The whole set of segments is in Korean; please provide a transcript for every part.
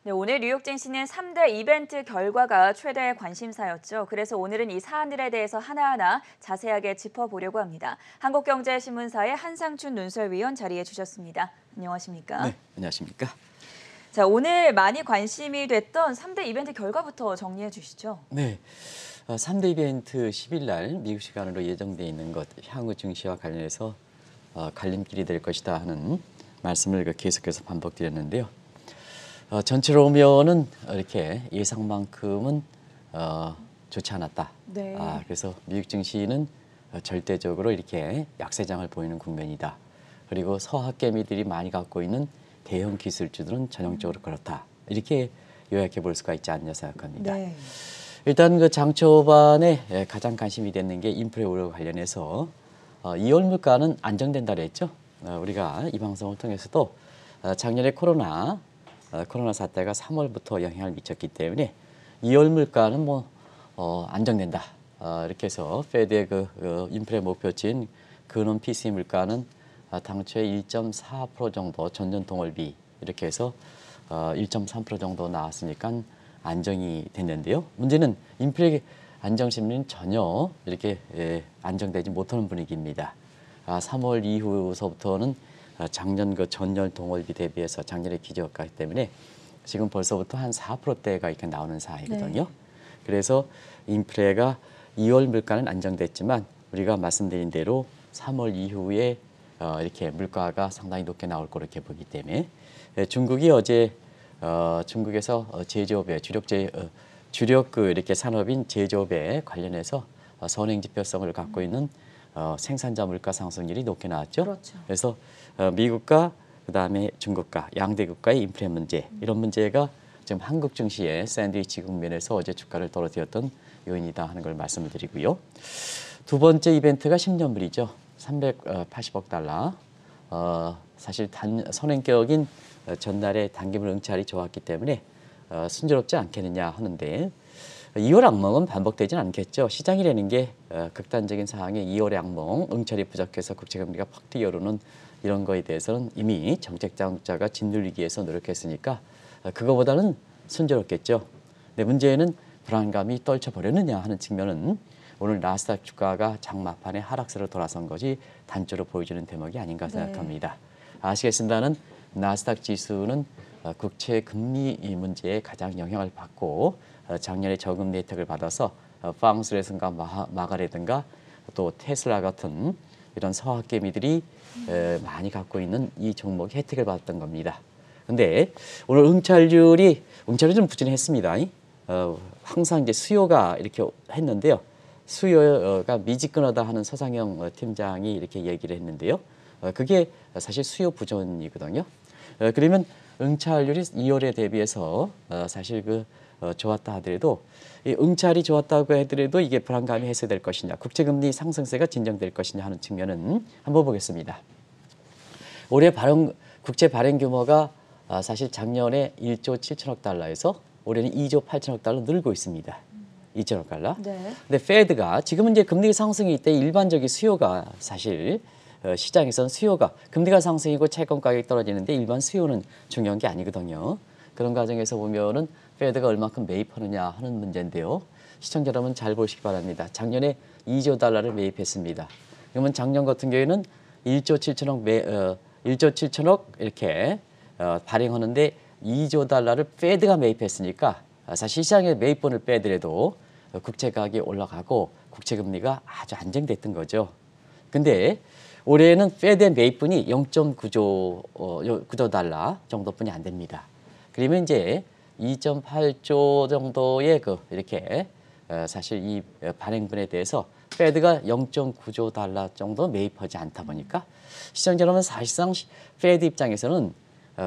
네, 오늘 뉴욕 증시는 3대 이벤트 결과가 최대 관심사였죠. 그래서 오늘은 이 사안들에 대해서 하나하나 자세하게 짚어보려고 합니다. 한국경제신문사의 한상춘 논설위원 자리해 주셨습니다. 안녕하십니까? 네, 안녕하십니까? 자, 오늘 많이 관심이 됐던 3대 이벤트 결과부터 정리해 주시죠. 네, 3대 이벤트 10일 날 미국 시간으로 예정돼 있는 것, 향후 증시와 관련해서 갈림길이 될 것이다 하는 말씀을 계속해서 반복드렸는데요. 전체로 보면은 이렇게 예상만큼은 좋지 않았다. 네. 그래서 미국 증시는 절대적으로 이렇게 약세장을 보이는 국면이다. 그리고 서학개미들이 많이 갖고 있는 대형 기술주들은 전형적으로 그렇다. 이렇게 요약해 볼 수가 있지 않냐 생각합니다. 네. 일단 그 장 초반에 가장 관심이 됐는 게 인플레 우려와 관련해서 2월 물가는 안정된다 그랬죠. 우리가 이 방송을 통해서도 작년에 코로나 사태가 3월부터 영향을 미쳤기 때문에 2월 물가는 안정된다. 이렇게 해서 페드의 그 인플레 목표치인 근원 PCE 물가는 당초에 1.4% 정도 전년 동월비 이렇게 해서 1.3% 정도 나왔으니까 안정이 됐는데요. 문제는 인플레 안정 심리는 전혀 이렇게 안정되지 못하는 분위기입니다. 3월 이후서부터는 작년 그 전년 동월비 대비해서 작년에 기저효과 때문에 지금 벌써부터 한 4%대가 이렇게 나오는 사이거든요. 네. 그래서 인플레가 2월 물가는 안정됐지만 우리가 말씀드린 대로 3월 이후에 이렇게 물가가 상당히 높게 나올 거로 이렇게 보기 때문에 중국이 어제 중국에서 제조업에 주력 그 이렇게 산업인 제조업에 관련해서 선행 지표성을 갖고 있는 생산자 물가 상승률이 높게 나왔죠. 그렇죠. 그래서 미국과 그다음에 중국과 양대 국가의 인플레 문제 이런 문제가 지금 한국 증시의 샌드위치 국면에서 어제 주가를 떨어뜨렸던 요인이다 하는 걸 말씀을 드리고요. 두 번째 이벤트가 10년물이죠. 380억 달러. 사실 선행격인 전날에 단기물 응찰이 좋았기 때문에 순조롭지 않겠느냐 하는데 2월 악몽은 반복되진 않겠죠. 시장이라는 게 극단적인 상황에 2월의 악몽, 응찰이 부족해서 국채금리가 팍 뛰어오르는 이런 거에 대해서는 이미 정책 당국자가 짓눌리기 위해서 노력했으니까 그거보다는 순조롭겠죠. 근데 문제는 불안감이 떨쳐버렸느냐 하는 측면은 오늘 나스닥 주가가 장마판에 하락세로 돌아선 것이 단조로 보여주는 대목이 아닌가 생각합니다. 아시겠습니다는 나스닥 지수는 국채 금리 문제에 가장 영향을 받고 작년에 저금리 혜택을 받아서 팡스레슨과 마가라든가 또 테슬라 같은 이런 서학개미들이 많이 갖고 있는 이 종목이 혜택을 받았던 겁니다. 근데 오늘 응찰률이 좀 부진했습니다. 항상 이제 수요가 이렇게 했는데요. 수요가 미지근하다 하는 서상영 팀장이 이렇게 얘기를 했는데요. 그게 사실 수요 부전이거든요. 그러면 응찰률이 2월에 대비해서 사실 좋았다 하더라도 이 응찰이 좋았다고 하더라도 이게 불안감이 해소될 것이냐, 국채금리 상승세가 진정될 것이냐 하는 측면은 한번 보겠습니다. 올해 국채 발행 규모가 사실 작년에 1조 7천억 달러에서 올해는 2조 8천억 달러 늘고 있습니다. 2천억 달러. 네. 근데 페드가 지금은 이제 금리 상승이 때 일반적인 수요가 사실 시장에서는 수요가 금리가 상승이고 채권 가격이 떨어지는데 일반 수요는 중요한 게 아니거든요. 그런 과정에서 보면은 페드가 얼마큼 매입하느냐 하는 문제인데요. 시청자 여러분 잘 보시기 바랍니다. 작년에 2조 달러를 매입했습니다. 그러면 작년 같은 경우에는 1조 7천억 이렇게 발행하는데 2조 달러를 페드가 매입했으니까 사실 시장에 매입분을 빼더라도 국채 가격이 올라가고 국채 금리가 아주 안정됐던 거죠. 근데 올해는 페드의 매입분이 0.9조 달러 정도뿐이 안 됩니다. 그러면 이제 2.8조 정도의 이렇게 사실 이 발행분에 대해서 페드가 0.9조 달러 정도 매입하지 않다 보니까 시청자 여러분 사실상 페드 입장에서는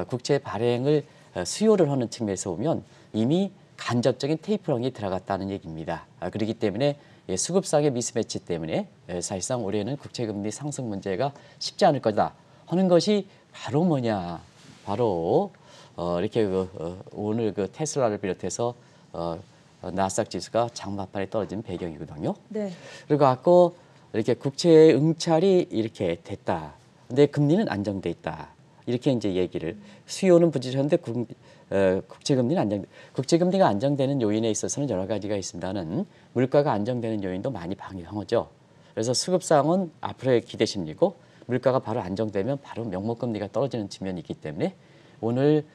국채 발행을 수요를 하는 측면에서 보면 이미 간접적인 테이퍼링이 들어갔다는 얘기입니다. 그렇기 때문에 수급상의 미스매치 때문에 사실상 올해는 국채금리 상승 문제가 쉽지 않을 거다 하는 것이 바로 뭐냐. 바로 이렇게 오늘 테슬라를 비롯해서 나스닥 지수가 장마판에 떨어진 배경이거든요. 네. 그리고 아까 이렇게 국채 응찰이 이렇게 됐다. 근데 금리는 안정돼 있다. 이렇게 이제 얘기를 수요는 부진했는데 국제금리가 안정되는 요인에 있어서는 여러 가지가 있습니다는 물가가 안정되는 요인도 많이 방해하죠. 그래서 수급상은 앞으로의 기대 심리고 물가가 바로 안정되면 바로 명목금리가 떨어지는 측면이 있기 때문에 오늘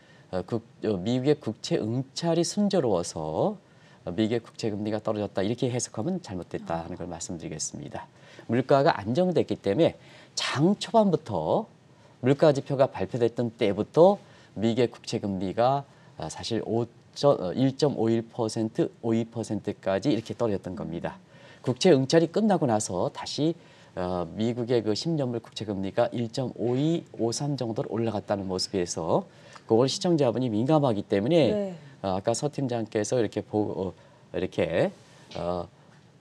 미국의 국채 응찰이 순조로워서 미국의 국채금리가 떨어졌다 이렇게 해석하면 잘못됐다 하는 걸 말씀드리겠습니다. 물가가 안정됐기 때문에 장 초반부터 물가 지표가 발표됐던 때부터 미국의 국채금리가 사실 1.51%, 52%까지 이렇게 떨어졌던 겁니다. 국채 응찰이 끝나고 나서 다시 미국의 그 10년물 국채금리가 1.52, 53 정도로 올라갔다는 모습에서 그걸 시청자분이 민감하기 때문에 네. 아까 서 팀장께서 이렇게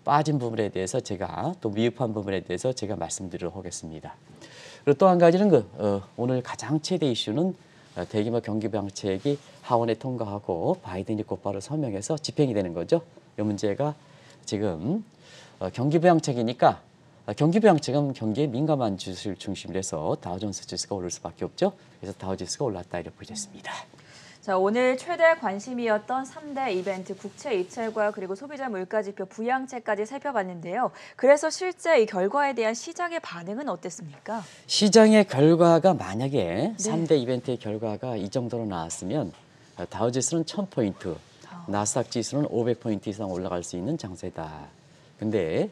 빠진 부분에 대해서 제가 또 미흡한 부분에 대해서 제가 말씀드리도록 하겠습니다. 그리고 또 한 가지는 오늘 가장 최대 이슈는 대규모 경기 부양책이 하원에 통과하고 바이든이 곧바로 서명해서 집행이 되는 거죠. 이 문제가 지금 경기 부양책이니까 경기 부양책은 경기에 민감한 지수를 중심으로 해서 다우존스 지수가 오를 수밖에 없죠. 그래서 다우지수가 올랐다 이렇게 보겠습니다. 자, 오늘 최대 관심이었던 3대 이벤트 국채 입찰과 그리고 소비자 물가지표 부양책까지 살펴봤는데요. 그래서 실제 이 결과에 대한 시장의 반응은 어땠습니까? 시장의 결과가 만약에 3대 이벤트의 결과가 이 정도로 나왔으면 다우지수는 1000포인트, 나스닥 지수는 500포인트 이상 올라갈 수 있는 장세다. 근데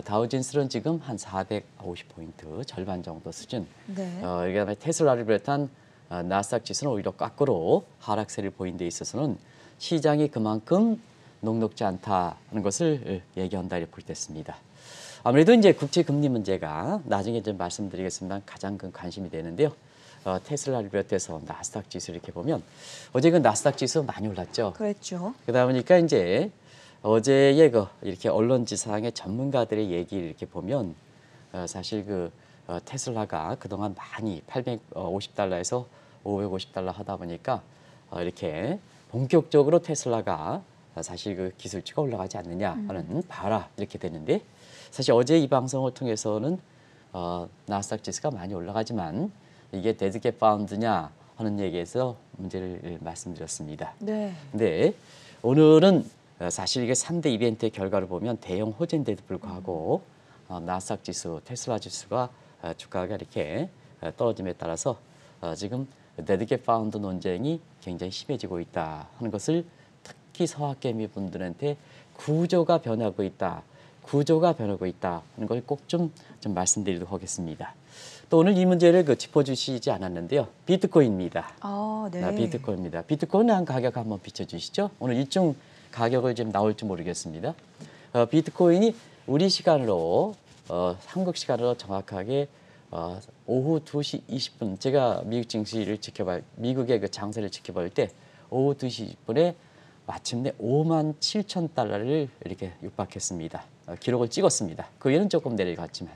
다우지수는 지금 한 450포인트 절반 정도 수준. 네. 그다음에 테슬라를 비롯한 나스닥 지수는 오히려 거꾸로 하락세를 보인 데 있어서는 시장이 그만큼 녹록지 않다는 것을 얘기한다 이렇게 볼 때 있습니다. 아무래도 이제 국채 금리 문제가 나중에 좀 말씀드리겠습니다. 가장 큰 관심이 되는데요. 테슬라를 비롯해서 나스닥 지수 이렇게 보면 어제 그 나스닥 지수 많이 올랐죠. 그랬죠. 그러다 보니까 이제 어제의 이렇게 언론지상의 전문가들의 얘기를 이렇게 보면 사실 테슬라가 그동안 많이 850달러에서 550달러 하다 보니까 이렇게 본격적으로 테슬라가 사실 그 기술치가 올라가지 않느냐 하는 봐라 이렇게 되는데 사실 어제 이 방송을 통해서는 나스닥 지수가 많이 올라가지만 이게 데드캣 파운드냐 하는 얘기에서 문제를 말씀드렸습니다. 네. 근데 오늘은 사실 이게 3대 이벤트의 결과를 보면 대형 호재인데도 불구하고 나스닥 지수, 테슬라 지수가 주가가 이렇게 떨어짐에 따라서 지금 데드캣 파운드 논쟁이 굉장히 심해지고 있다 하는 것을 특히 서학개미 분들한테 구조가 변하고 있다 하는 걸 꼭 좀 말씀드리도록 하겠습니다. 또 오늘 이 문제를 짚어주시지 않았는데요. 비트코인입니다. 네. 비트코인입니다. 비트코인 한 가격 한번 비춰주시죠. 오늘 일중 가격을 지금 나올지 모르겠습니다. 비트코인이 우리 시간으로 한국 시간으로 정확하게 오후 2시 20분 제가 미국의 그 장세를 지켜볼 때 오후 2시 20분에 마침내 57,000달러를 이렇게 육박했습니다. 기록을 찍었습니다. 그 위에는 조금 내려갔지만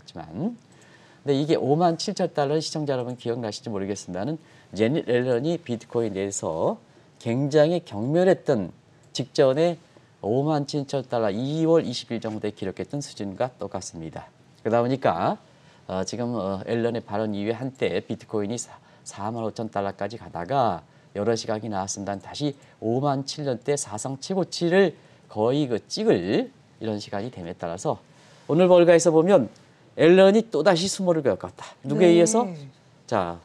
근데 이게 57,000달러 시청자 여러분 기억나실지 모르겠습니다는 제닛 옐런이 비트코인에 대해서 굉장히 경멸했던 직전에 57,000달러 2월 20일 정도에 기록했던 수준과 똑같습니다. 그러다 보니까 지금 앨런의 발언 이후에 한때 비트코인이 45,000달러까지 가다가 여러 시각이 나왔습니다. 다시 57,000대 사상 최고치를 거의 찍을 이런 시간이 됨에 따라서 오늘 월가에서 보면 앨런이 또다시 수모를 겪었다. 누구에 의해서? 자,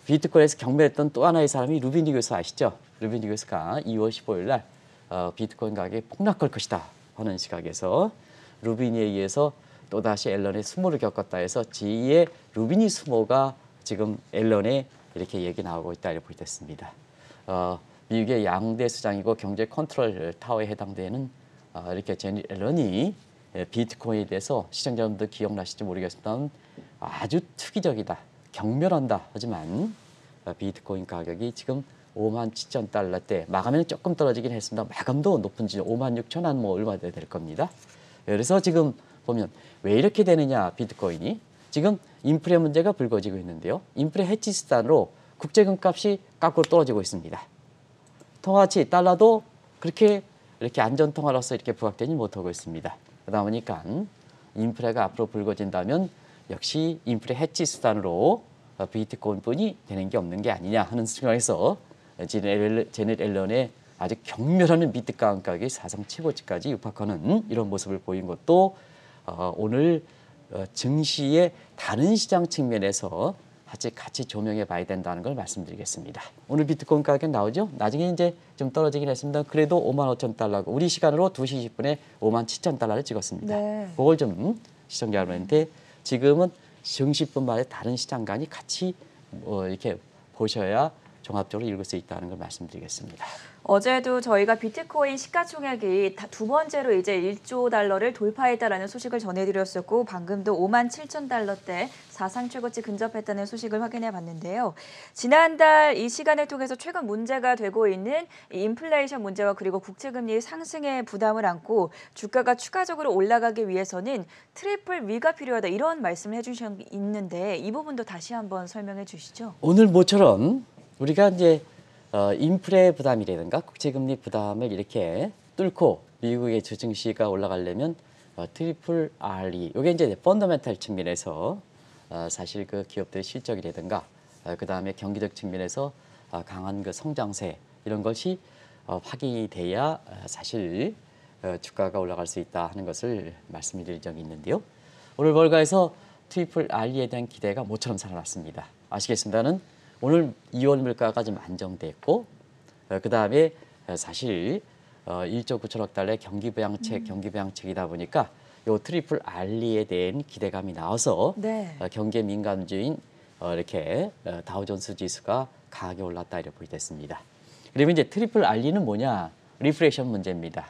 비트코인에서 경매했던 또 하나의 사람이 루비니 교수 아시죠? 루비니 교수가 2월 15일 날 비트코인 가격이 폭락할 것이다 하는 시각에서 루비니에 의해서 또다시 앨런의 수모를 겪었다 해서 제2의 루비니 수모가 지금 앨런에 이렇게 얘기 나오고 있다 이렇게 볼 때 있습니다. 미국의 양대 수장이고 경제 컨트롤 타워에 해당되는 이렇게 제닛 앨런이 비트코인에 대해서 시청자분들 기억나실지 모르겠지만 아주 투기적이다, 경멸한다 하지만 비트코인 가격이 지금 57,000달러대 마감에는 조금 떨어지긴 했습니다. 마감도 높은 지점 56,000한 얼마 될 겁니다. 그래서 지금 보면 왜 이렇게 되느냐 비트코인이 지금 인플레 문제가 불거지고 있는데요. 인플레 해치 수단으로 국제금값이 거꾸로 떨어지고 있습니다. 통화치 달러도 그렇게 이렇게 안전통화로서 이렇게 부각되지 못하고 있습니다. 그러다 보니까 인플레가 앞으로 불거진다면 역시 인플레 해치 수단으로 비트코인뿐이 되는 게 없는 게 아니냐 하는 측면에서 제넷 앨런의 아주 격렬한 비트 감각이 사상 최고치까지 육박하는 이런 모습을 보인 것도 오늘 증시의 다른 시장 측면에서 같이 조명해 봐야 된다는 걸 말씀드리겠습니다. 오늘 비트코인 가격 나오죠? 나중에 이제 좀 떨어지긴 했습니다. 그래도 55,000달러고 우리 시간으로 2시 20분에 57,000달러를 찍었습니다. 네. 그걸 좀 시청자 여러분한테 지금은 증시뿐만 아니라 다른 시장간이 같이 이렇게 보셔야 종합적으로 읽을 수 있다는 걸 말씀드리겠습니다. 어제도 저희가 비트코인 시가총액이 두 번째로 이제 1조 달러를 돌파했다라는 소식을 전해드렸었고 방금도 57,000달러대 사상 최고치 근접했다는 소식을 확인해 봤는데요. 지난달 이 시간을 통해서 최근 문제가 되고 있는 이 인플레이션 문제와 그리고 국채금리 상승의 부담을 안고 주가가 추가적으로 올라가기 위해서는 트리플 위가 필요하다 이런 말씀을 해주셨는데 이 부분도 다시 한번 설명해 주시죠. 오늘 모처럼 우리가 이제 인플레 부담이라든가 국채금리 부담을 이렇게 뚫고 미국의 주증시가 올라가려면 트리플 RE 이게 이제 펀더멘탈 측면에서 사실 그 기업들의 실적이라든가 그 다음에 경기적 측면에서 강한 그 성장세 이런 것이 확인이 돼야 사실 주가가 올라갈 수 있다 하는 것을 말씀드릴 적이 있는데요. 오늘 월가에서 트리플 RE에 대한 기대가 모처럼 살아났습니다. 아시겠습니다는 오늘 2월 물가가 좀 안정됐고 그 다음에 사실 1조 9천억 달러의 경기 부양책이다 보니까 요 트리플 RE에 대한 기대감이 나와서 네. 경기에 민감주인 이렇게 다우존스 지수가 강하게 올랐다 이렇게 보이됐습니다. 그러면 이제 트리플 RE는 뭐냐? 리플레이션 문제입니다.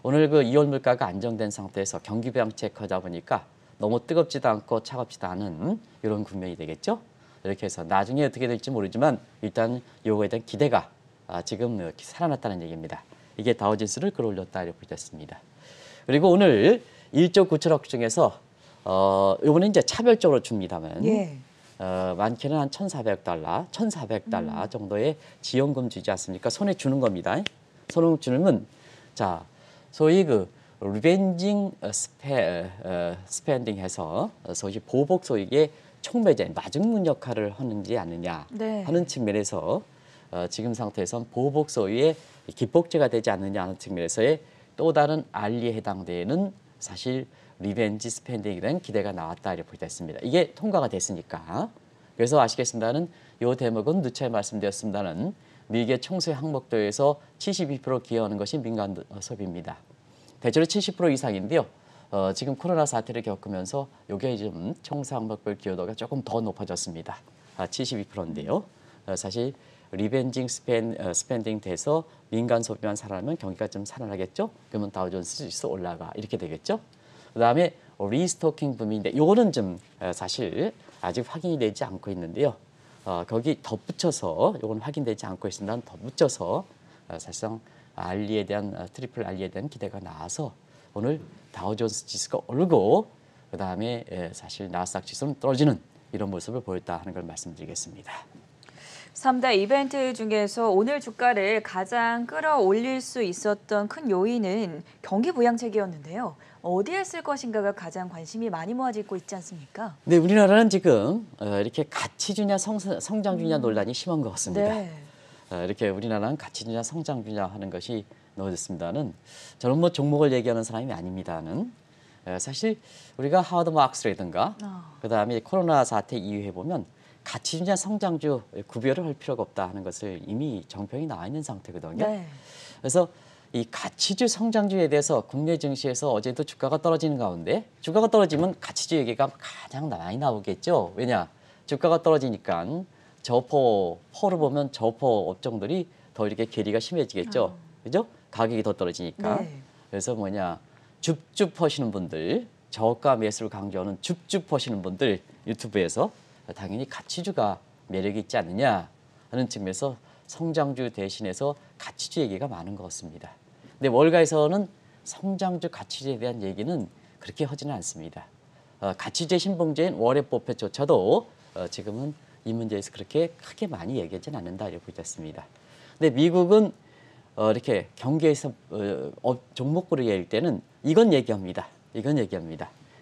오늘 그 2월 물가가 안정된 상태에서 경기 부양책 하다 보니까 너무 뜨겁지도 않고 차갑지도 않은 이런 국면이 되겠죠. 이렇게 해서 나중에 어떻게 될지 모르지만 일단 요거에 대한 기대가 지금 이렇게 살아났다는 얘기입니다. 이게 다우지수를 끌어올렸다 이렇게 보였습니다. 그리고 오늘 1조 9천억 중에서 요번에 이제 차별적으로 줍니다만 예. 많게는 한 1,400달러 정도의 지원금 주지 않습니까? 손에 주는 겁니다. 손에 주는 자 소위 그 리벤징 스펜딩 해서 소위 보복 소익의 촉매제, 마중물 역할을 하는지 않느냐 네. 하는 측면에서 지금 상태에선 보복 소유의 기폭제가 되지 않느냐 하는 측면에서의 또 다른 RE에 해당되는 사실 리벤지 스펜딩에 대한 기대가 나왔다 이렇게 보겠습니다. 이게 통과가 됐으니까. 그래서 아시겠습니다는 이 대목은 누차에 말씀드렸습니다는 미국의 총수의 항목도에서 72% 기여하는 것이 민간 소비입니다. 대체로 70% 이상인데요. 지금 코로나 사태를 겪으면서 이게 좀 총수 항목별 기여도가 조금 더 높아졌습니다. 72%인데요. 사실 리벤징 스펜딩 돼서 민간 소비만 살아나면 경기가 좀 살아나겠죠. 그러면 다우존스 지수 올라가 이렇게 되겠죠. 그다음에 리스토킹 붐인데 이거는 좀 사실 아직 확인이 되지 않고 있는데요. 거기 덧붙여서 이건 확인되지 않고 있습니다. 덧붙여서 사실상 RE에 대한 트리플 RE에 대한 기대가 나와서 오늘 다우존스 지수가 오르고 그다음에 사실 나스닥 지수는 떨어지는 이런 모습을 보였다 하는 걸 말씀드리겠습니다. 3대 이벤트 중에서 오늘 주가를 가장 끌어올릴 수 있었던 큰 요인은 경기 부양책이었는데요. 어디에 쓸 것인가가 가장 관심이 많이 모아지고 있지 않습니까? 네, 우리나라는 지금 이렇게 가치주냐 성장주냐 논란이 심한 것 같습니다. 네. 이렇게 우리나라는 가치주냐 성장주냐 하는 것이 넣어졌습니다는 저는 뭐 종목을 얘기하는 사람이 아닙니다는 사실 우리가 하워드 마크스라든가 그다음에 코로나 사태 이후에 보면 가치주냐 성장주 구별을 할 필요가 없다 하는 것을 이미 정평이 나와 있는 상태거든요. 네. 그래서 이 가치주 성장주에 대해서 국내 증시에서 어제도 주가가 떨어지는 가운데 주가가 떨어지면 가치주 얘기가 가장 많이 나오겠죠. 왜냐? 주가가 떨어지니까 저포를 보면 저포 업종들이 더 이렇게 괴리가 심해지겠죠. 그죠? 가격이 더 떨어지니까. 네. 그래서 뭐냐? 줍줍 하시는 분들, 저가 매수를 강조하는 줍줍 하시는 분들 유튜브에서 당연히 가치주가 매력이 있지 않느냐 하는 측면에서 성장주 대신해서 가치주 얘기가 많은 것 같습니다. 근데 월가에서는 성장주 가치주에 대한 얘기는 그렇게 하지는 않습니다. 가치주의 신봉제인 워렌 버핏조차도 지금은 이 문제에서 그렇게 크게 많이 얘기하지는 않는다 이렇게 보였습니다. 근데 미국은 이렇게 경기에서 종목으로 얘기할 때는 이건 얘기합니다.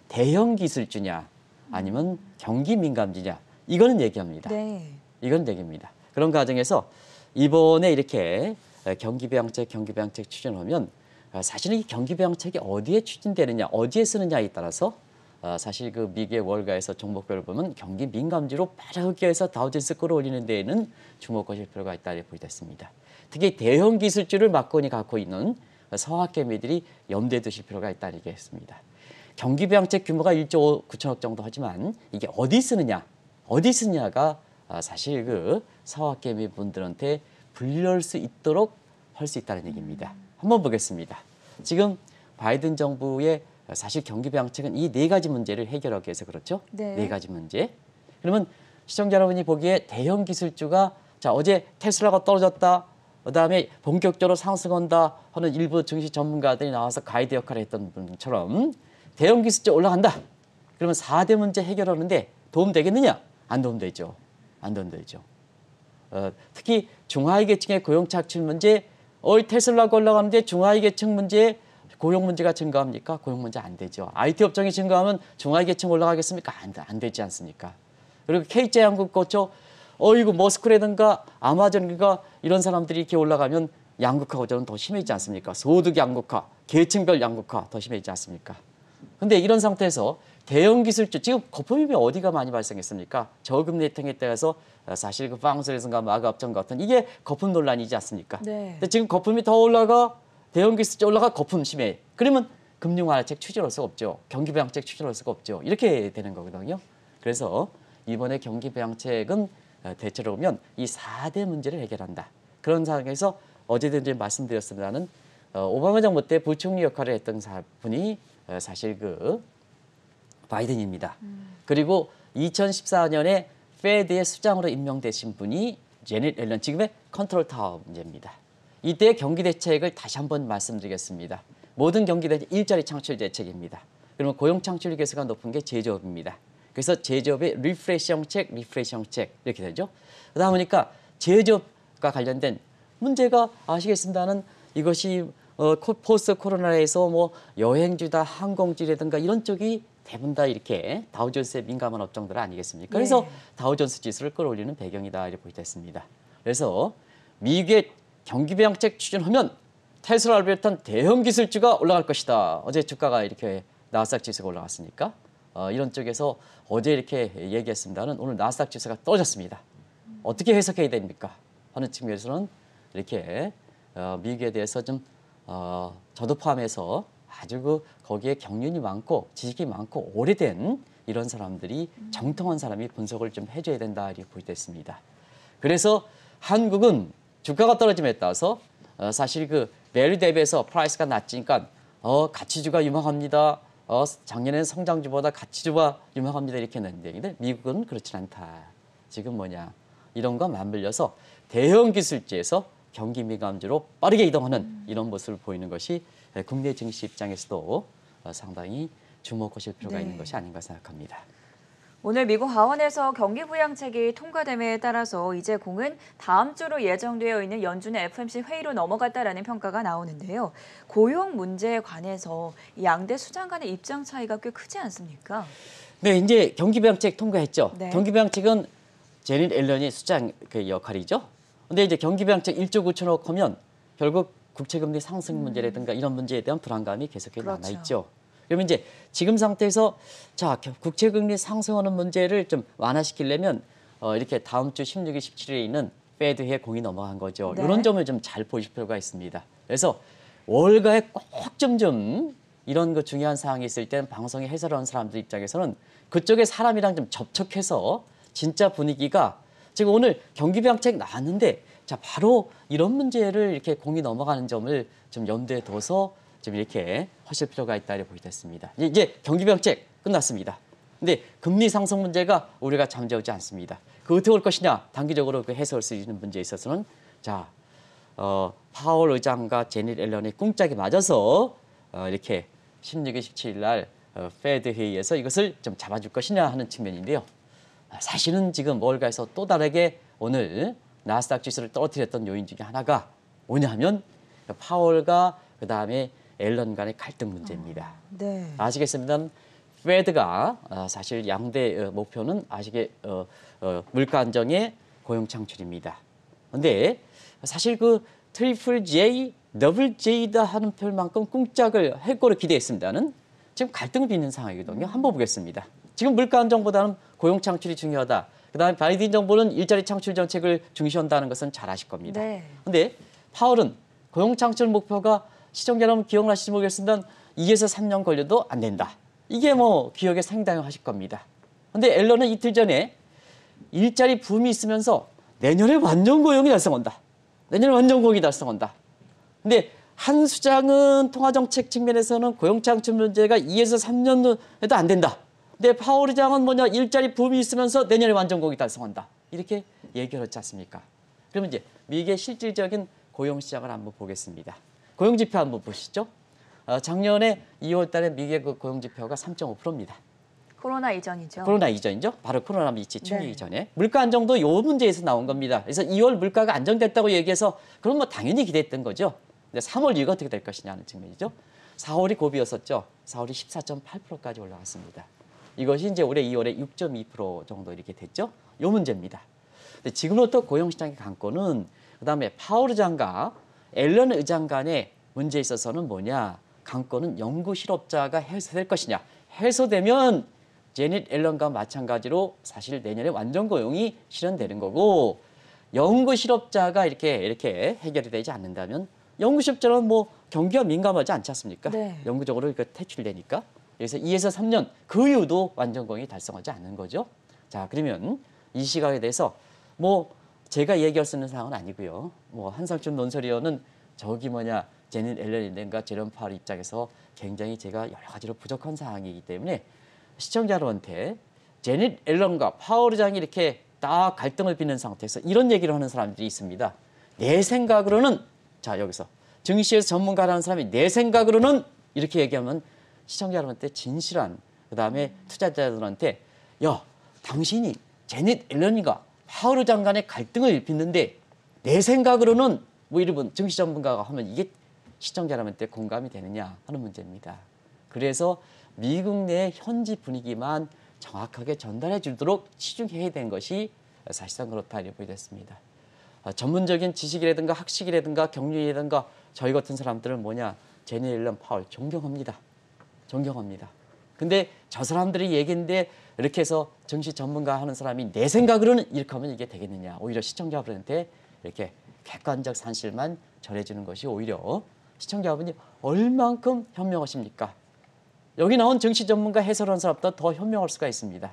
대형 기술주냐 아니면 경기 민감주냐 이거는 얘기합니다. 네. 이건 얘기입니다. 그런 과정에서 이번에 이렇게 경기부양책 추진하면 사실은 이 경기부양책이 어디에 추진되느냐, 어디에 쓰느냐에 따라서 사실 그 미국의 월가에서 종목별을 보면 경기 민감지로 빠르게 해서 다우존스 끌어올리는 데에는 주목하실 필요가 있다 이렇게 보겠습니다. 특히 대형 기술주를 막건히 갖고 있는 서학개미들이 염두에 두실 필요가 있다 이렇게 했습니다. 경기부양책 규모가 1조 9천억 정도 하지만 이게 어디 쓰느냐가 사실 그 서학개미 분들한테 불리할 수 있도록 할 수 있다는 얘기입니다. 한번 보겠습니다. 지금 바이든 정부의 사실 경기부양책은 이 네 가지 문제를 해결하기 위해서 그렇죠? 네 가지 문제. 그러면 시청자 여러분이 보기에 대형 기술주가 자 어제 테슬라가 떨어졌다. 그다음에 본격적으로 상승한다 하는 일부 증시 전문가들이 나와서 가이드 역할을 했던 분처럼 대형 기술주 올라간다. 그러면 4대 문제 해결하는데 도움되겠느냐? 안 도움되죠. 안 도움되죠. 특히 중하위 계층의 고용 착취 문제, 테슬라가 올라가는데 중하위 계층 문제에 고용 문제가 증가합니까? 고용 문제 안 되죠. IT 업종이 증가하면 중하위 계층 올라가겠습니까? 안 되지 않습니까? 그리고 KJ한국 거쳐 이거 머스크라든가 아마존인가 이런 사람들이 이렇게 올라가면 양극화 저는 더 심해지지 않습니까? 소득 양극화, 계층별 양극화 더 심해지지 않습니까? 근데 이런 상태에서 대형 기술주 지금 거품이 어디가 많이 발생했습니까? 저금리 혜택에 따라서 사실 그 빵스라든가 마가업종 같은 이게 거품 논란이지 않습니까? 네. 근데 지금 거품이 더 올라가 대형 기술주 올라가 거품 심해. 그러면 금융 완화책 추진할 수가 없죠. 경기부양책 추진할 수가 없죠. 이렇게 되는 거거든요. 그래서 이번에 경기부양책은 대체로 보면 이 4대 문제를 해결한다. 그런 상황에서 어제도 이제 말씀드렸습니다는 오바마 정부 때 부총리 역할을 했던 분이 사실 그 바이든입니다. 그리고 2014년에 페드의 수장으로 임명되신 분이 제닛 옐런, 지금의 컨트롤 타워 문제입니다. 이때 경기 대책을 다시 한번 말씀드리겠습니다. 모든 경기 대책 일자리 창출 대책입니다. 그러면 고용 창출 계수가 높은 게 제조업입니다. 그래서 제조업의 리프레시 정책 이렇게 되죠. 그러다 보니까 제조업과 관련된 문제가 아시겠습니다는 이것이 포스트 코로나에서 뭐 여행주다 항공주라든가 이런 쪽이 대부분 다 이렇게 다우존스에 민감한 업종들 아니겠습니까? 그래서 다우존스 지수를 끌어올리는 배경이다 이렇게 보게 됐습니다. 그래서 미국의 경기부양책 추진하면 테슬라를 비롯한 대형 기술주가 올라갈 것이다. 어제 주가가 이렇게 나스닥 지수가 올라갔으니까 이런 쪽에서 어제 이렇게 얘기했습니다는 오늘 나스닥 지수가 떨어졌습니다. 어떻게 해석해야 됩니까? 하는 측면에서는 이렇게 미국에 대해서 좀 저도 포함해서 아주 거기에 경륜이 많고 지식이 많고 오래된 이런 사람들이 정통한 사람이 분석을 좀 해줘야 된다 이렇게 보겠습니다. 그래서 한국은 주가가 떨어짐에 따라서 사실 그 밸류 대비해서 프라이스가 낮으니까 가치주가 유망합니다. 작년에는 성장주보다 가치주가 유망합니다 이렇게 했는데 미국은 그렇지 않다. 지금 이런 거 맞물려서 대형 기술주에서 경기 민감주로 빠르게 이동하는 이런 모습을 보이는 것이 국내 증시 입장에서도 상당히 주목하실 필요가 있는 것이 아닌가 생각합니다. 오늘 미국 하원에서 경기부양책이 통과됨에 따라서 이제 공은 다음 주로 예정되어 있는 연준의 FOMC 회의로 넘어갔다라는 평가가 나오는데요. 고용 문제에 관해서 양대 수장 간의 입장 차이가 꽤 크지 않습니까? 네, 이제 경기부양책 통과했죠. 네. 경기부양책은 제닛 옐런이 수장 그 역할이죠. 근데 이제 경기부양책 1조 9천억 하면 결국 국채금리 상승 문제라든가 이런 문제에 대한 불안감이 계속해서 그렇죠. 남아있죠. 그러면 이제 지금 상태에서 자 국채금리 상승하는 문제를 좀 완화시키려면 이렇게 다음 주 16일, 17일에 있는 페드의 공이 넘어간 거죠. 네. 이런 점을 좀 잘 보실 필요가 있습니다. 그래서 월가에 꼭 좀 이런 거 중요한 사항이 있을 때는 방송에 해설하는 사람들 입장에서는 그쪽에 사람이랑 좀 접촉해서 진짜 분위기가 지금 오늘 경기부양책 나왔는데 자 바로 이런 문제를 이렇게 공이 넘어가는 점을 좀 염두에 둬서 좀 이렇게 하실 필요가 있다 이렇게 보겠습니다. 이제 경기부양책 끝났습니다. 근데 금리 상승 문제가 우리가 잠재우지 않습니다. 그 어떻게 올 것이냐 단기적으로 그 해소할 수 있는 문제에 있어서는 자 파월 의장과 제닛 옐런이 꿍짝이 맞아서 이렇게 16일, 17일 날 페드 회의에서 이것을 좀 잡아줄 것이냐 하는 측면인데요. 사실은 지금 월가에서 또 다르게 오늘 나스닥 지수를 떨어뜨렸던 요인 중에 하나가 뭐냐 하면 파월과 그다음에 앨런 간의 갈등 문제입니다. 네. 아시겠습니까? 페드가 사실 양대 목표는 물가 안정의 고용 창출입니다. 근데 사실 그 트리플 J, 더블 J다 하는 표현만큼 꿍짝을 할 거로 기대했습니다는 지금 갈등을 빚는 상황이거든요. 한번 보겠습니다. 지금 물가 안정보다는 고용 창출이 중요하다. 그다음에 바이든 정부는 일자리 창출 정책을 중시한다는 것은 잘 아실 겁니다. 그런데 파월은 고용 창출 목표가 시청자 여러분 기억나실지 모르겠습니다. 2에서 3년 걸려도 안 된다. 이게 뭐 기억에 상당히 하실 겁니다. 그런데 앨런은 이틀 전에 일자리 붐이 있으면서 내년에 완전 고용이 달성한다. 내년에 완전 고용이 달성한다. 근데 한 수장은 통화정책 측면에서는 고용 창출 문제가 2에서 3년에도 안 된다. 근데 파월 의장은 뭐냐 일자리 붐이 있으면서 내년에 완전 고용이 달성한다. 이렇게 얘기를 했지 않습니까? 그러면 이제 미국의 실질적인 고용 시장을 한번 보겠습니다. 고용 지표 한번 보시죠. 작년에 2월 달에 미국의 그 고용 지표가 3.5%입니다. 코로나 이전이죠. 코로나 이전이죠. 바로 코로나 미치 충격 네. 이전에. 물가 안정도 요 문제에서 나온 겁니다. 그래서 2월 물가가 안정됐다고 얘기해서 그럼 뭐 당연히 기대했던 거죠. 근데 3월 이후가 어떻게 될 것이냐는 측면이죠. 4월이 고비였었죠. 4월이 14.8%까지 올라갔습니다. 이것이 이제 올해 2월에 6.2% 정도 이렇게 됐죠. 요 문제입니다. 근데 지금은 또 고용시장의 관건은 그다음에 파월 의장과 앨런 의장 간의 문제에 있어서는 뭐냐. 관건은 연구 실업자가 해소될 것이냐. 해소되면 제닛 앨런과 마찬가지로 사실 내년에 완전 고용이 실현되는 거고 연구 실업자가 이렇게 해결이 되지 않는다면 연구 실업자는 뭐 경기가 민감하지 않지 않습니까? 네. 영구적으로 이렇게 퇴출되니까. 그래서 2에서 3년 그 이후도 완전 고용이 달성하지 않는 거죠. 자, 그러면 이 시각에 대해서 뭐 제가 얘기할 수 있는 사항은 아니고요. 뭐 한상준 논설위원은 저기 뭐냐 제닛 앨런과 제롬 파월 입장에서 굉장히 제가 여러 가지로 부족한 사항이기 때문에 시청자 여러분한테 제닛 앨런과 파월 의장이 이렇게 딱 갈등을 빚는 상태에서 이런 얘기를 하는 사람들이 있습니다. 내 생각으로는 자 여기서 증시에서 전문가라는 사람이 내 생각으로는 이렇게 얘기하면 시청자 여러분한테 진실한 그다음에 투자자들한테 야 당신이 제닛 앨런과 파월 의장 간의 갈등을 빚는데 내 생각으로는 뭐 이런 증시 전문가가 하면 이게 시청자 여러분한테 공감이 되느냐 하는 문제입니다. 그래서 미국 내 현지 분위기만 정확하게 전달해 주도록 치중해야 되는 것이 사실상 그렇다 이렇게 보여졌습니다. 전문적인 지식이라든가 학식이라든가 경륜이라든가 저희 같은 사람들은 뭐냐 제닛 앨런 파월 존경합니다. 존경합니다. 근데 저 사람들이 얘기인데 이렇게 해서 증시 전문가 하는 사람이 내 생각으로는 이렇게 하면 이게 되겠느냐. 오히려 시청자분한테 이렇게 객관적 사실만 전해주는 것이 오히려 시청자분이 얼만큼 현명하십니까? 여기 나온 증시 전문가 해설하는 사람보다 더 현명할 수가 있습니다.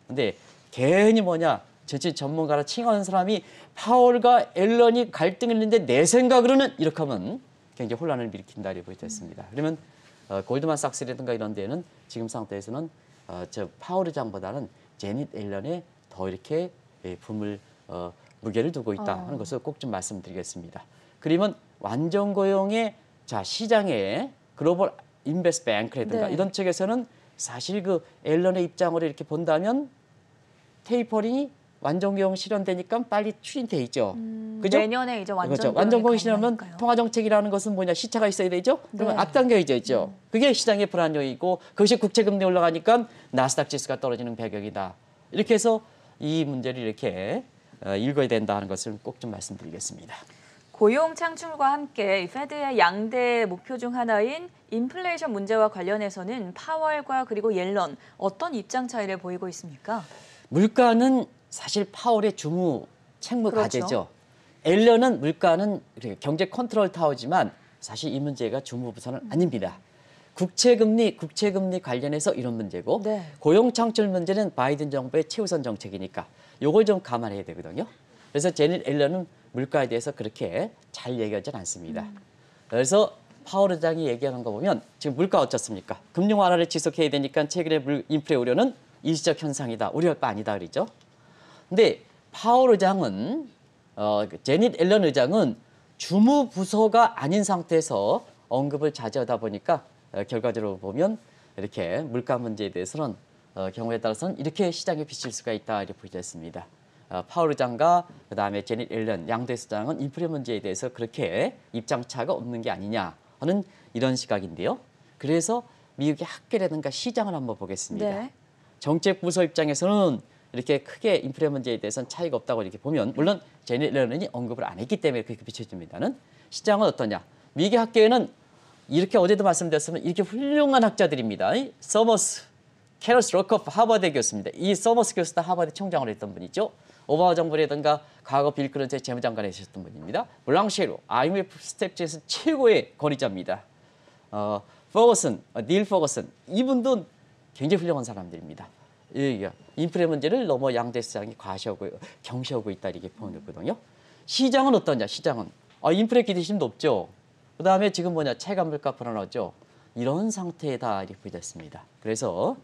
근데 괜히 뭐냐 증시 전문가라 칭하는 사람이 파월과 앨런이 갈등했는데 내 생각으로는 이렇게 하면 굉장히 혼란을 일으킨다 이렇게 보여졌습니다. 그러면 골드만삭스라든가 이런 데는 지금 상태에서는 저 파월 의장보다는 제닛 앨런에 더 이렇게 품을 무게를 두고 있다 하는 것을 꼭 좀 말씀드리겠습니다. 그러면 완전 고용의 자 시장의 글로벌 인베스트 뱅크라든가 네. 이런 측에서는 사실 그 앨런의 입장으로 이렇게 본다면 테이퍼링이 완전 고용 실현되니까 빨리 추진돼 있죠. 그죠? 내년에 이제 완전 그렇죠. 고용이 완전 고용 실현하면 가능할까요? 통화 정책이라는 것은 뭐냐 시차가 있어야 되죠. 그러면 네. 앞당겨져 있죠. 그게 시장의 불안 요인이고 그것이 국채 금리 올라가니까 나스닥 지수가 떨어지는 배경이다. 이렇게 해서 이 문제를 이렇게 읽어야 된다는 것을 꼭 좀 말씀드리겠습니다. 고용 창출과 함께 이 페드의 양대 목표 중 하나인 인플레이션 문제와 관련해서는 파월과 그리고 옐런 어떤 입장 차이를 보이고 있습니까? 물가는 사실 파월의 주무 책무 그렇죠. 과제죠. 앨런은 물가는 경제 컨트롤 타워지만 사실 이 문제가 주무 부서는 아닙니다. 국채금리 관련해서 이런 문제고 네. 고용 창출 문제는 바이든 정부의 최우선 정책이니까 이걸 좀 감안해야 되거든요. 그래서 제닛 앨런은 물가에 대해서 그렇게 잘 얘기하지 않습니다. 그래서 파월 의장이 얘기하는 거 보면 지금 물가 어떻습니까? 금융 완화를 지속해야 되니까 최근의 인플레 우려는 일시적 현상이다. 우려할 바 아니다 그러죠. 근데 파월 의장은 제닛 앨런 의장은 주무 부서가 아닌 상태에서 언급을 자제하다 보니까 결과적으로 보면 이렇게 물가 문제에 대해서는 경우에 따라서는 이렇게 시장에 비칠 수가 있다 이렇게 보여졌습니다. 파월 의장과 그다음에 제닛 앨런 양대 수장은 인플레 문제에 대해서 그렇게 입장 차가 없는 게 아니냐 하는 이런 시각인데요. 그래서 미국의 학계라든가 시장을 한번 보겠습니다. 네. 정책 부서 입장에서는 이렇게 크게 인플레 문제에 대해서는 차이가 없다고 이렇게 보면 물론 제닛 옐런이 언급을 안 했기 때문에 그렇게 비춰집니다는 시장은 어떠냐? 미국 학계에는 이렇게 어제도 말씀드렸지만 이렇게 훌륭한 학자들입니다. 서머스, 캐러스 로커프 하버드 교수입니다. 이 서머스 교수도 하버드 총장을 했던 분이죠. 오바마 정부라든가 과거 빌 클린턴 재무장관을 하셨던 분입니다. 블랑셰로 IMF 스텝즈에서 최고의 권위자입니다. 퍼거슨, 닐 퍼거슨 이분도 굉장히 훌륭한 사람들입니다. 인플레 문제를 너무 양대 시장이 과시하고 경시하고 있다 이렇게 보거든요. 시장은 어떠냐? 시장은 인플레 기대심 높죠. 그다음에 지금 체감 물가 불안하죠. 이런 상태다 이렇게 보여졌습니다. 그래서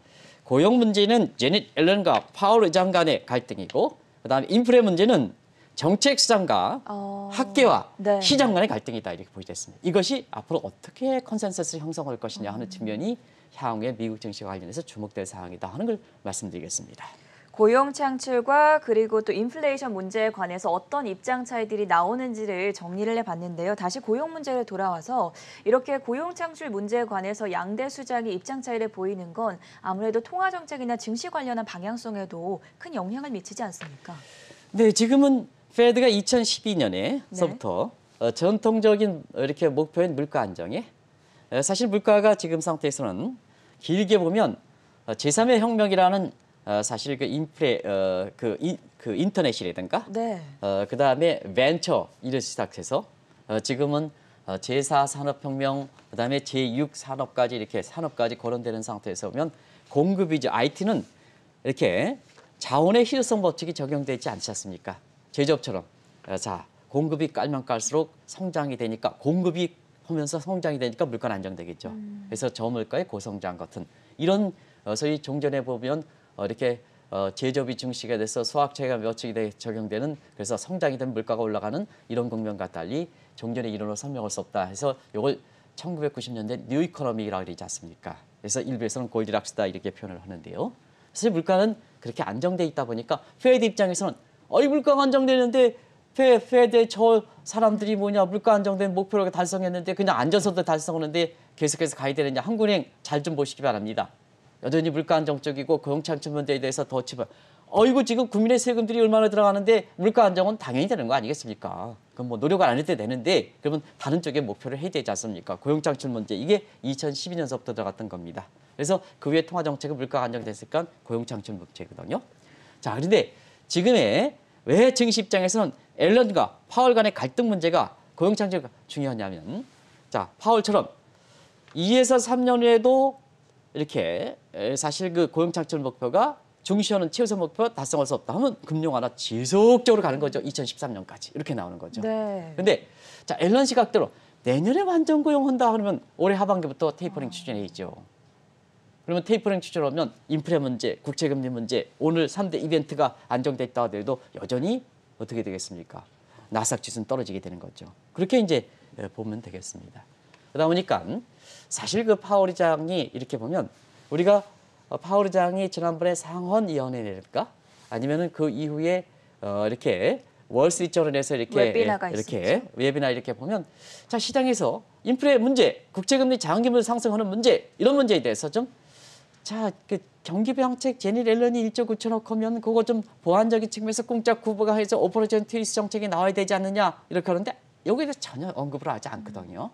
고용 문제는 제닛 옐런과 파월 의장 간의 갈등이고 그다음에 인플레 문제는 정책 수장과 학계와 네. 시장 간의 갈등이다 이렇게 보여졌습니다. 이것이 앞으로 어떻게 컨센서스를 형성할 것이냐 하는 측면이 향후에 미국 증시와 관련해서 주목될 사항이다 하는 걸 말씀드리겠습니다. 고용 창출과 그리고 또 인플레이션 문제에 관해서 어떤 입장 차이들이 나오는지를 정리를 해봤는데요. 다시 고용 문제로 돌아와서 이렇게 고용 창출 문제에 관해서 양대 수장이 입장 차이를 보이는 건 아무래도 통화 정책이나 증시 관련한 방향성에도 큰 영향을 미치지 않습니까? 네, 지금은 페드가 2012년에서부터 전통적인 이렇게 목표인 물가 안정에 사실 물가가 지금 상태에서는 길게 보면 제3의 혁명이라는 사실 그 인플레 그 인터넷이라든가 네. 그다음에 벤처 이를 시작해서 지금은 제4 산업혁명 그다음에 제6 산업까지 이렇게 산업까지 거론되는 상태에서 보면 공급이죠. IT는 이렇게 자원의 희소성 법칙이 적용되지 않지 않습니까? 제조업처럼 자 공급이 깔면 깔수록 성장이 되니까 공급이 하면서 성장이 되니까 물가는 안정되겠죠. 그래서 저물가의 고성장 같은 이런 소위 종전에 보면 이렇게 제조업이 증시가 돼서 소학체가 몇축이 적용되는 그래서 성장이 된 물가가 올라가는 이런 국면과 달리 종전의 이론으로 설명할 수 없다 해서 이걸 1990년대 뉴 이코노미라고 그러지 않습니까? 그래서 일부에서는 골디락스다 이렇게 표현을 하는데요. 사실 물가는 그렇게 안정돼 있다 보니까 페드 입장에서는 이 물가가 안정되는데 페드의 저 사람들이 물가 안정된 목표를 달성했는데 그냥 앉아서도 달성하는데 계속해서 가야 되느냐. 한국은행 잘 좀 보시기 바랍니다. 여전히 물가 안정적이고 고용창출 문제에 대해서 더 치면 이거 지금 국민의 세금들이 얼마나 들어가는데 물가 안정은 당연히 되는 거 아니겠습니까? 그럼 노력을 안 해도 되는데 그러면 다른 쪽에 목표를 해야 되지 않습니까? 고용창출 문제 이게 2012년서부터 들어갔던 겁니다. 그래서 그 후에 통화정책은 물가가 안정됐으니까 고용창출 문제거든요. 자, 그런데 지금의 왜 증시 입장에서는 앨런과 파월 간의 갈등 문제가 고용창출가 중요하냐면 자 파월처럼 2에서 3년 후에도 이렇게 사실 그 고용창출 목표가 중시하는 최우선 목표 달성할 수 없다 하면 금융 완화 지속적으로 가는 거죠. 2013년까지 이렇게 나오는 거죠. 네. 그런데 자 앨런 시각대로 내년에 완전 고용한다 그러면 올해 하반기부터 테이퍼링 추진해 있죠. 그러면 테이퍼링 추진하면 인플레 문제, 국채금리 문제, 오늘 3대 이벤트가 안정됐다 하더라도 여전히 어떻게 되겠습니까? 나스닥 지수는 떨어지게 되는 거죠. 그렇게 이제 보면 되겠습니다. 그러다 보니까 사실 그 파월 의장이 이렇게 보면 우리가 파월 의장이 지난번에 상헌위원회랄까 아니면은 그 이후에 이렇게 월스트리트저널에서 웨비나 이렇게 보면 자 시장에서 인플레 문제, 국채금리 장기물 상승하는 문제 이런 문제에 대해서 좀 자 그 경기부양책 제닛 앨런이 1.9천억 하면 그거 좀 보완적인 측면에서 공짜 구부가 해서 5% 트위스 정책이 나와야 되지 않느냐 이렇게 하는데 여기에 대해서 전혀 언급을 하지 않거든요.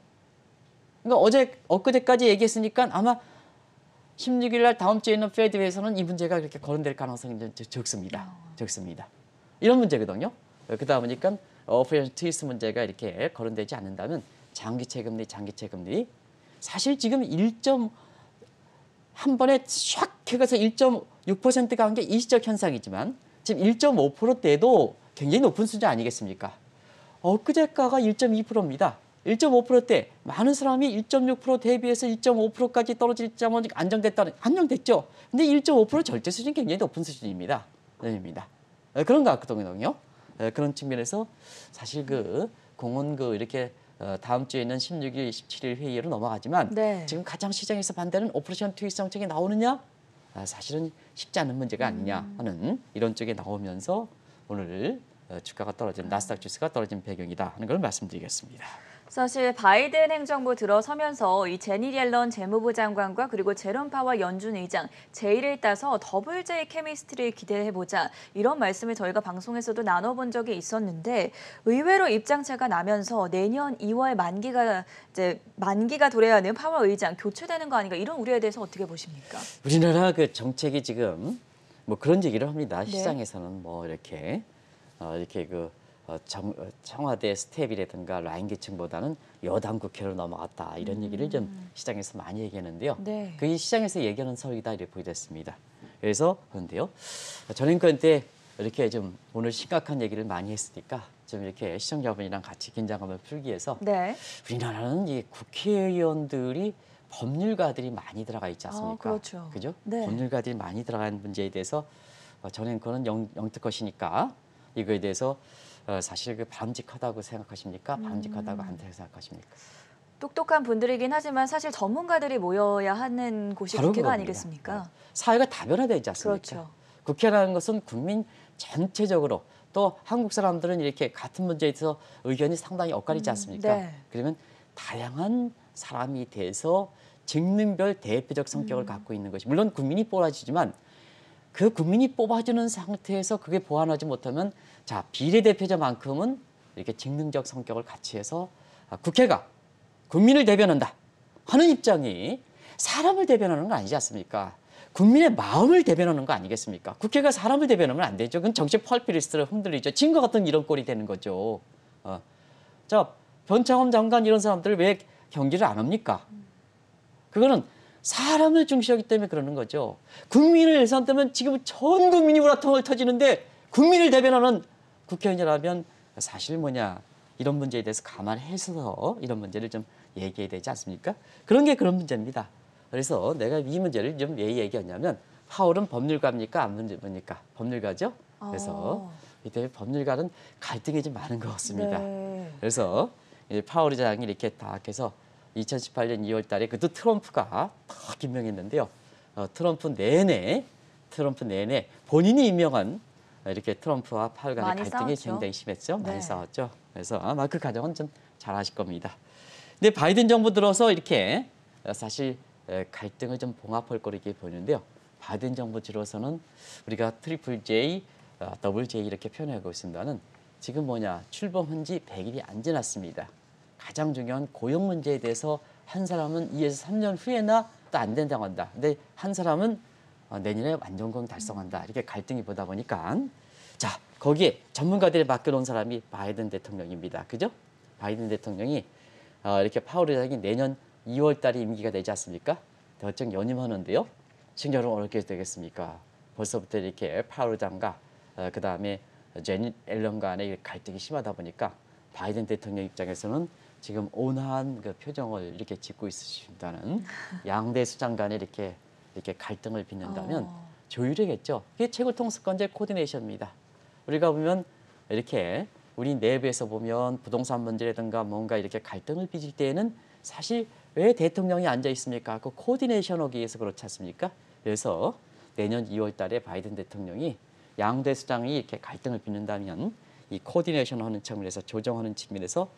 그러니까 엊그제까지 얘기했으니까 아마 16일 날 다음 주에 있는 페드에서는 이 문제가 그렇게 거론될 가능성이 적습니다. 적습니다. 이런 문제거든요. 그러다 보니까 오퍼레이션 트위스 문제가 이렇게 거론되지 않는다면 장기채금리 사실 지금 한 번에 샥 해가서 1.6%가 한 게 일시적 현상이지만 지금 1.5%대도 굉장히 높은 수준 아니겠습니까? 엊그제가가 1.2%입니다. 1.5%대 많은 사람이 1.6% 대비해서 1.5%까지 떨어질 점은 안정됐죠. 근데 1.5% 절대 수준이 굉장히 높은 수준입니다. 그런 것 같거든요. 그런 측면에서 사실 공은 이렇게 다음 주에 있는 16일, 17일 회의로 넘어가지만 네. 지금 가장 시장에서 반대는 오퍼레이션 트위스 정책이 나오느냐? 사실은 쉽지 않은 문제가 아니냐 하는 이런 쪽에 나오면서 오늘 주가가 떨어진 나스닥 지수가 떨어진 배경이다 하는 걸 말씀드리겠습니다. 사실 바이든 행정부 들어서면서 이 제니 옐런 재무부 장관과 그리고 제롬 파월 연준 의장 제의를 따서 더블 J 케미스트리 기대해보자 이런 말씀을 저희가 방송에서도 나눠본 적이 있었는데 의외로 입장차가 나면서 내년 2월 만기가 도래하는 파월 의장 교체되는 거 아닌가 이런 우려에 대해서 어떻게 보십니까? 우리나라 그 정책이 지금 뭐 그런 얘기를 합니다. 네. 시장에서는 뭐 이렇게 청와대 스텝이라든가 라인 계층보다는 여당 국회로 넘어갔다 이런 얘기를 좀 시장에서 많이 얘기하는데요. 네. 그게 시장에서 얘기하는 설이다 이렇게 보여졌습니다. 그래서 그런데요. 전 인권 때 이렇게 좀 오늘 심각한 얘기를 많이 했으니까 좀 이렇게 시청자분이랑 같이 긴장감을 풀기 위해서 네. 우리나라는 이 국회의원들이 법률가들이 많이 들어가 있지 않습니까? 그렇죠. 그죠? 네. 법률가들이 많이 들어간 문제에 대해서 전 앵커는 영특것이니까 이거에 대해서 사실 그 바람직하다고 생각하십니까? 바람직하다고 안 생각하십니까? 똑똑한 분들이긴 하지만 사실 전문가들이 모여야 하는 곳이 바로 국회가 그겁니다. 아니겠습니까? 사회가 다변화되지 않습니까? 그렇죠. 국회라는 것은 국민 전체적으로 또 한국 사람들은 이렇게 같은 문제에 대해서 의견이 상당히 엇갈리지 않습니까? 네. 그러면 다양한 사람이 돼서 직능별 대표적 성격을 갖고 있는 것이 물론 국민이 뽑아지지만 그 국민이 뽑아주는 상태에서 그게 보완하지 못하면 자 비례대표자만큼은 이렇게 직능적 성격을 같이 해서 국회가 국민을 대변한다 하는 입장이 사람을 대변하는 건 아니지 않습니까? 국민의 마음을 대변하는 거 아니겠습니까? 국회가 사람을 대변하면 안 되죠. 그건 정치 펄피리스트를 흔들리죠. 진과 같은 이런 꼴이 되는 거죠. 자 변창흠 장관 이런 사람들 왜 경기를 안 합니까? 그거는 사람을 중시하기 때문에 그러는 거죠. 국민을 예산되면 지금 전 국민이 우라통을 터지는데 국민을 대변하는 국회의원이라면 사실 뭐냐 이런 문제에 대해서 감안해서 이런 문제를 좀 얘기해야 되지 않습니까? 그런 게 그런 문제입니다. 그래서 내가 이 문제를 좀 왜 얘기하냐면 파월은 법률가입니까? 안 법률가입니까? 법률가죠. 그래서 이때 법률가는 갈등이 좀 많은 것 같습니다. 네. 그래서 파월 의장이 이렇게 딱 해서 2018년 2월 달에 그도 트럼프가 딱 임명했는데요. 트럼프 내내 본인이 임명한 이렇게 트럼프와 파월 간의 많이 갈등이 싸웠죠. 굉장히 심했죠. 네. 많이 싸웠죠. 그래서 아마 그 과정은 좀 잘 아실 겁니다. 근데 바이든 정부 들어서 이렇게 사실 갈등을 좀 봉합할 거로 이렇게 보이는데요. 바이든 정부 들어서는 우리가 트리플 J, 더블 J 이렇게 표현하고 있습니다는 지금 뭐냐 출범한 지 100일이 안 지났습니다. 가장 중요한 고용 문제에 대해서 한 사람은 2에서 3년 후에나 또 안 된다고 한다. 근데 한 사람은 내년에 완전공 달성한다. 이렇게 갈등이 보다 보니까 자 거기에 전문가들이 맡겨놓은 사람이 바이든 대통령입니다. 그죠? 바이든 대통령이 이렇게 파월 의장이 내년 2월 달에 임기가 되지 않습니까? 대통령 연임하는데요. 신경을 어렵게 되겠습니까? 벌써부터 이렇게 파월 의장과 그다음에 제니 앨런 간의 갈등이 심하다 보니까 바이든 대통령 입장에서는 지금 온화한 그 표정을 이렇게 짓고 있으신다는 양대 수장 간에 이렇게 갈등을 빚는다면 조율이겠죠. 이게 최고 통수권제 코디네이션입니다. 우리가 보면 이렇게 우리 내부에서 보면 부동산 문제라든가 뭔가 이렇게 갈등을 빚을 때에는 사실 왜 대통령이 앉아 있습니까? 그 코디네이션 하기 위해서 그렇지 않습니까? 그래서 내년 2월 달에 바이든 대통령이 양대 수장이 이렇게 갈등을 빚는다면 이 코디네이션 하는 측면에서 조정하는 측면에서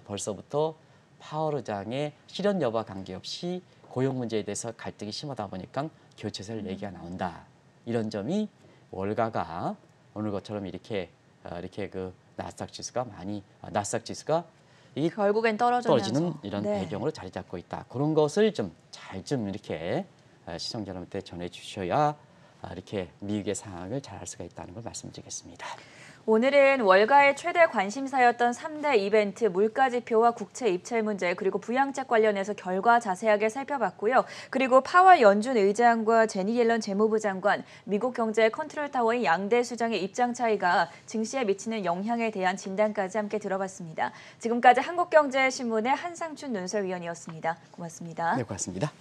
벌써부터 파월 의장의 실현 여부와 관계없이 고용 문제에 대해서 갈등이 심하다 보니까 교체설 얘기가 나온다. 이런 점이 월가가 오늘 것처럼 이렇게 그 나스닥 지수가 이 결국엔 떨어지는 이런 네. 배경으로 자리 잡고 있다. 그런 것을 좀 잘 이렇게 시청자 여러분한테 전해주셔야 이렇게 미국의 상황을 잘 알 수가 있다는 걸 말씀드리겠습니다. 오늘은 월가의 최대 관심사였던 3대 이벤트 물가지표와 국채 입찰 문제 그리고 부양책 관련해서 결과 자세하게 살펴봤고요. 그리고 파월 연준 의장과 제니 옐런 재무부 장관, 미국 경제 컨트롤 타워인 양대 수장의 입장 차이가 증시에 미치는 영향에 대한 진단까지 함께 들어봤습니다. 지금까지 한국경제신문의 한상춘 논설위원이었습니다. 고맙습니다. 네, 고맙습니다.